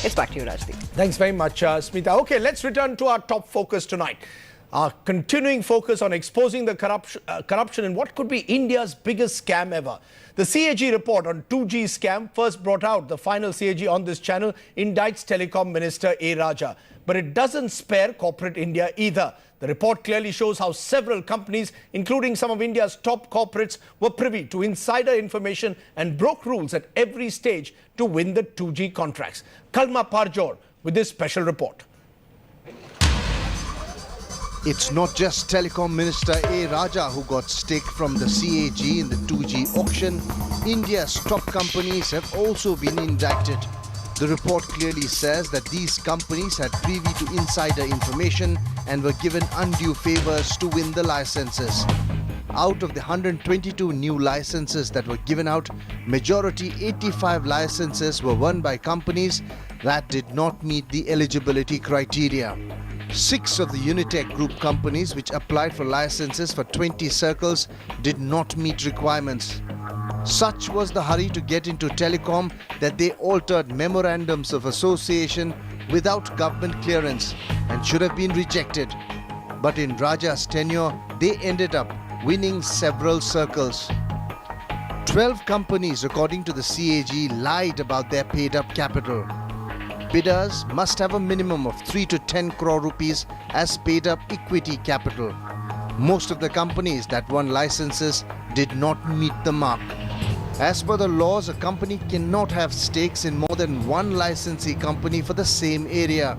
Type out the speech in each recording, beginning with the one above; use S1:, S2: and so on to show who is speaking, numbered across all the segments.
S1: It's back to you, Rajdeep.
S2: Thanks very much, Smita. Okay, let's return to our top focus tonight. Our continuing focus on exposing the corruption in what could be India's biggest scam ever. The CAG report on 2G scam, first brought out, the final CAG on this channel, indicts Telecom Minister A. Raja. But it doesn't spare corporate India either. The report clearly shows how several companies, including some of India's top corporates, were privy to insider information and broke rules at every stage to win the 2G contracts. Kalma Parjor with this special report.
S3: It's not just Telecom Minister A. Raja who got stake from the CAG in the 2G auction. India's top companies have also been indicted. The report clearly says that these companies had privy to insider information and were given undue favors to win the licenses. Out of the 122 new licenses that were given out, majority 85 licenses were won by companies that did not meet the eligibility criteria. 6 of the Unitech Group companies which applied for licenses for 20 circles did not meet requirements. Such was the hurry to get into telecom that they altered memorandums of association without government clearance and should have been rejected. But in Raja's tenure, they ended up winning several circles. 12 companies, according to the CAG, lied about their paid-up capital. Bidders must have a minimum of 3 to 10 crore rupees as paid-up equity capital. Most of the companies that won licenses did not meet the mark. As per the laws, a company cannot have stakes in more than one licensee company for the same area.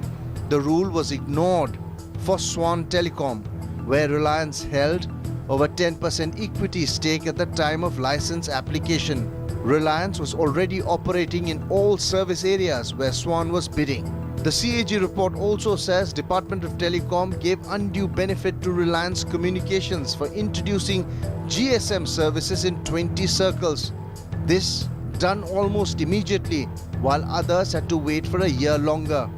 S3: The rule was ignored for Swan Telecom, where Reliance held over 10% equity stake at the time of license application. Reliance was already operating in all service areas where Swan was bidding. The CAG report also says Department of Telecom gave undue benefit to Reliance Communications for introducing GSM services in 20 circles. This done almost immediately, while others had to wait for a year longer.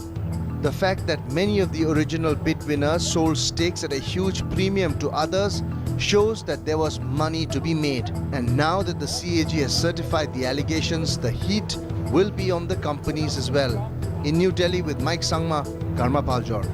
S3: The fact that many of the original bid winners sold stakes at a huge premium to others shows that there was money to be made. And now that the CAG has certified the allegations, the heat will be on the companies as well. In New Delhi with Mike Sangma, Karma Paljor.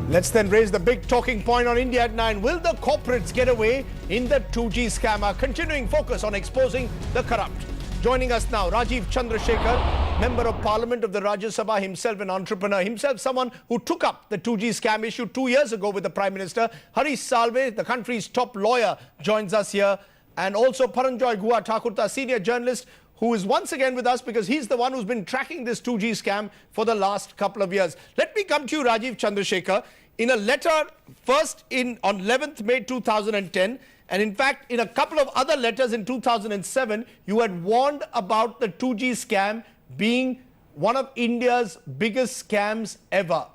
S2: Let's then raise the big talking point on India at 9. Will the corporates get away in the 2G scammer? Continuing focus on exposing the corrupt. Joining us now, Rajiv Chandrasekhar, Member of Parliament of the Rajya Sabha, himself an entrepreneur, himself someone who took up the 2G scam issue 2 years ago with the Prime Minister. Harish Salve, the country's top lawyer, joins us here. And also Paranjoy Guha Thakurta, senior journalist, who is once again with us because he's the one who's been tracking this 2G scam for the last couple of years. Let me come to you, Rajiv Chandrasekhar. In a letter first on 11th May 2010, and in fact, in a couple of other letters in 2007, you had warned about the 2G scam being one of India's biggest scams ever.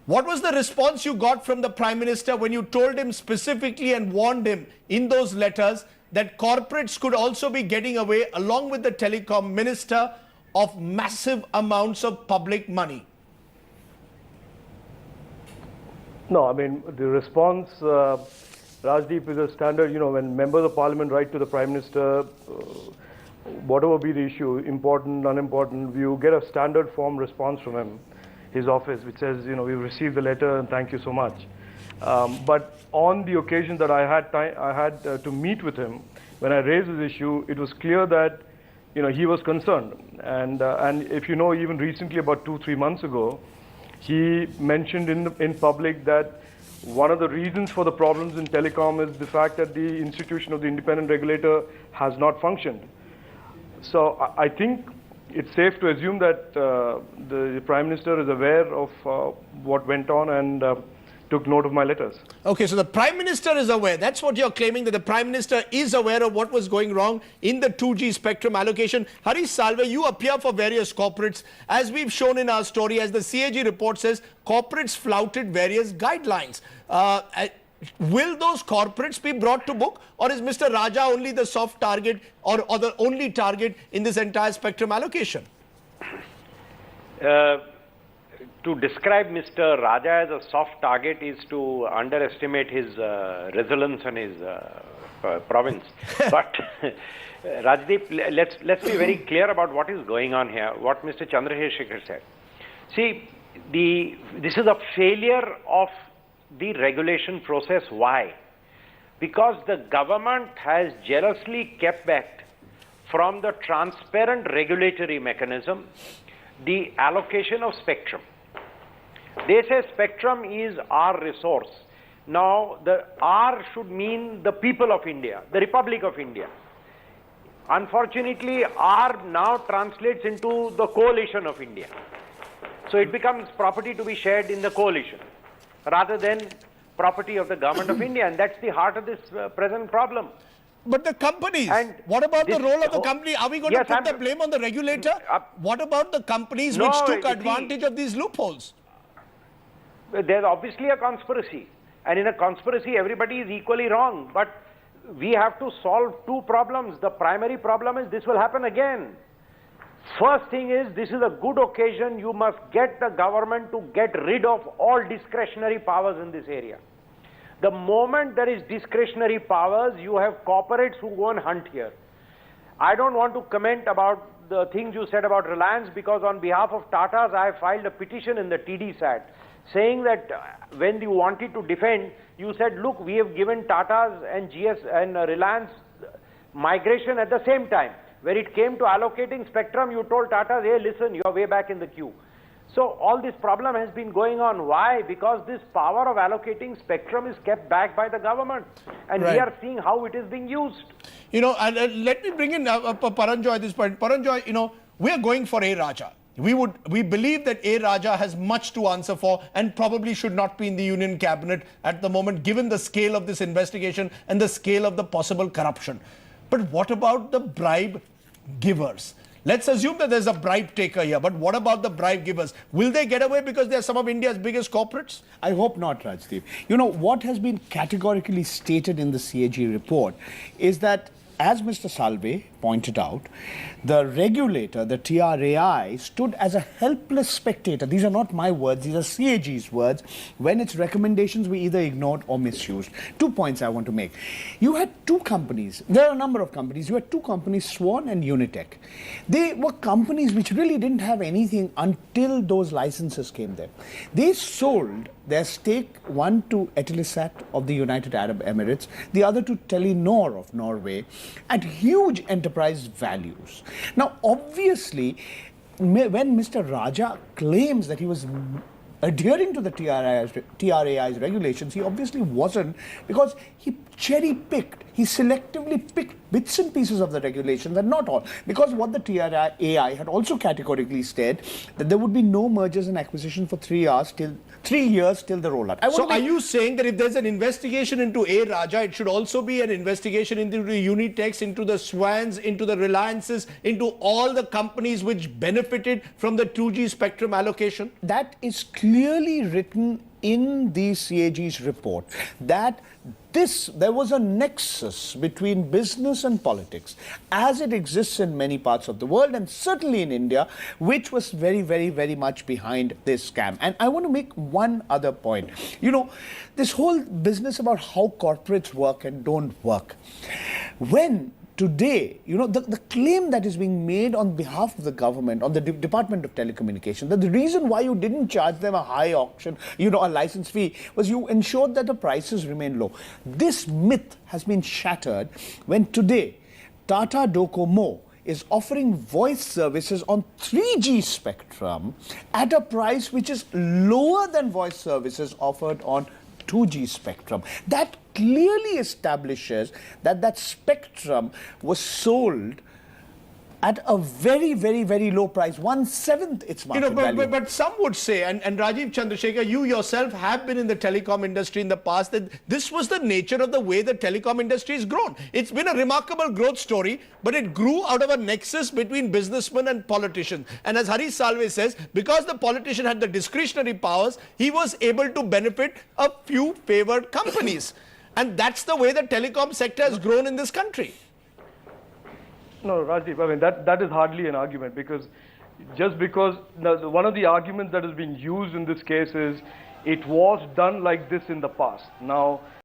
S2: What was the response you got from the Prime Minister when you told him specifically and warned him in those letters that corporates could also be getting away, along with the Telecom Minister, of massive amounts of public money?
S4: No, I mean, the response, Rajdeep, is a standard, when members of parliament write to the Prime Minister, whatever be the issue, important, unimportant, you get a standard form response from him, his office, which says, we've received the letter and thank you so much. But on the occasion that I had to meet with him, when I raised this issue, it was clear that, he was concerned. And if you know, even recently, about 2-3 months ago, he mentioned in public that one of the reasons for the problems in telecom is the fact that the institution of the independent regulator has not functioned. So I think it's safe to assume that the Prime Minister is aware of what went on and took note of my letters.
S2: Okay, so the Prime Minister is aware. That's what you're claiming, that the Prime Minister is aware of what was going wrong in the 2G spectrum allocation. Harish Salve, you appear for various corporates. As we've shown in our story, as the CAG report says, corporates flouted various guidelines. Will those corporates be brought to book, or is Mr. Raja only the soft target or the only target in this entire spectrum allocation?
S5: To describe Mr. Raja as a soft target is to underestimate his resilience and his province. But Rajdeep, let's be very clear about what is going on here, what Mr. Chandrasekhar said. See, this is a failure of the regulation process. Why? Because the government has jealously kept back from the transparent regulatory mechanism the allocation of spectrum. They say spectrum is our resource. Now, the R should mean the people of India, the Republic of India. Unfortunately, R now translates into the coalition of India. So it becomes property to be shared in the coalition rather than property of the government of India, and that's the heart of this present problem.
S2: But the companies,
S5: And
S2: what about the
S5: this-
S2: role of the company? Are we going
S5: Yes,
S2: to put
S5: I'm-
S2: the blame on the regulator? What about the companies
S5: No,
S2: which took
S5: you see-
S2: advantage of these loopholes?
S5: There's obviously a conspiracy, and in a conspiracy everybody is equally wrong, but we have to solve two problems. The primary problem is this will happen again. First thing is, this is a good occasion. You must get the government to get rid of all discretionary powers in this area. The moment there is discretionary powers, you have corporates who go and hunt here. I don't want to comment about the things you said about Reliance, because on behalf of Tatas, I have filed a petition in the TDSAT saying that when you wanted to defend, you said, look, we have given Tatas and GS and Reliance migration at the same time. When it came to allocating spectrum, you told Tata, hey, listen, you're way back in the queue. So all this problem has been going on. Why? Because this power of allocating spectrum is kept back by the government. And we
S2: Right.
S5: are seeing how it is being used.
S2: You know, and let me bring in Paranjoy at this point. Paranjoy, you know, we are going for A. Raja. We believe that A. Raja has much to answer for and probably should not be in the Union Cabinet at the moment, given the scale of this investigation and the scale of the possible corruption. But what about the bribe givers? Let's assume that there's a bribe taker here, but what about the bribe givers? Will they get away because they're some of India's biggest corporates?
S1: I hope not, Rajdeep. You know, what has been categorically stated in the CAG report is that, as Mr. Salve pointed out, the regulator, the TRAI, stood as a helpless spectator. These are not my words, these are CAG's words, when its recommendations were either ignored or misused. 2 points I want to make. You had two companies, there are a number of companies, you had two companies, Swan and Unitech. They were companies which really didn't have anything until those licenses came there. They sold their stake, one to Etelesat of the United Arab Emirates, the other to Telenor of Norway, at huge enterprise values. Now, obviously, when Mr. Raja claims that he was adhering to the TRAI's regulations, he obviously wasn't, because he cherry-picked, he selectively picked bits and pieces of the regulations and not all. Because what the TRAI had also categorically said, that there would be no mergers and acquisitions for 3 years till the rollout.
S2: So are you saying that if there's an investigation into A. Raja, it should also be an investigation into the Unitex, into the Swans, into the Reliances, into all the companies which benefited from the 2G spectrum allocation?
S1: That is clearly written in the CAG's report, that there was a nexus between business and politics, as it exists in many parts of the world and certainly in India, which was very, very, very much behind this scam. And I want to make one other point. You know, this whole business about how corporates work and don't work. When today, you know, the claim that is being made on behalf of the government, on the Department of Telecommunications, that the reason why you didn't charge them a high auction, you know, a license fee, was you ensured that the prices remain low. This myth has been shattered when today Tata Docomo is offering voice services on 3G spectrum at a price which is lower than voice services offered on 2G spectrum. That clearly establishes that that spectrum was sold at a very, very, very low price, 1/7 its market value.
S2: But some would say, and Rajiv Chandrasekhar, you yourself have been in the telecom industry in the past, that this was the nature of the way the telecom industry has grown. It's been a remarkable growth story, but it grew out of a nexus between businessmen and politicians. And as Harish Salve says, because the politician had the discretionary powers, he was able to benefit a few favored companies. And that's the way the telecom sector has grown in this country.
S4: No, Rajdeep, I mean, that is hardly an argument, because just because one of the arguments that is being used in this case is it was done like this in the past. Now,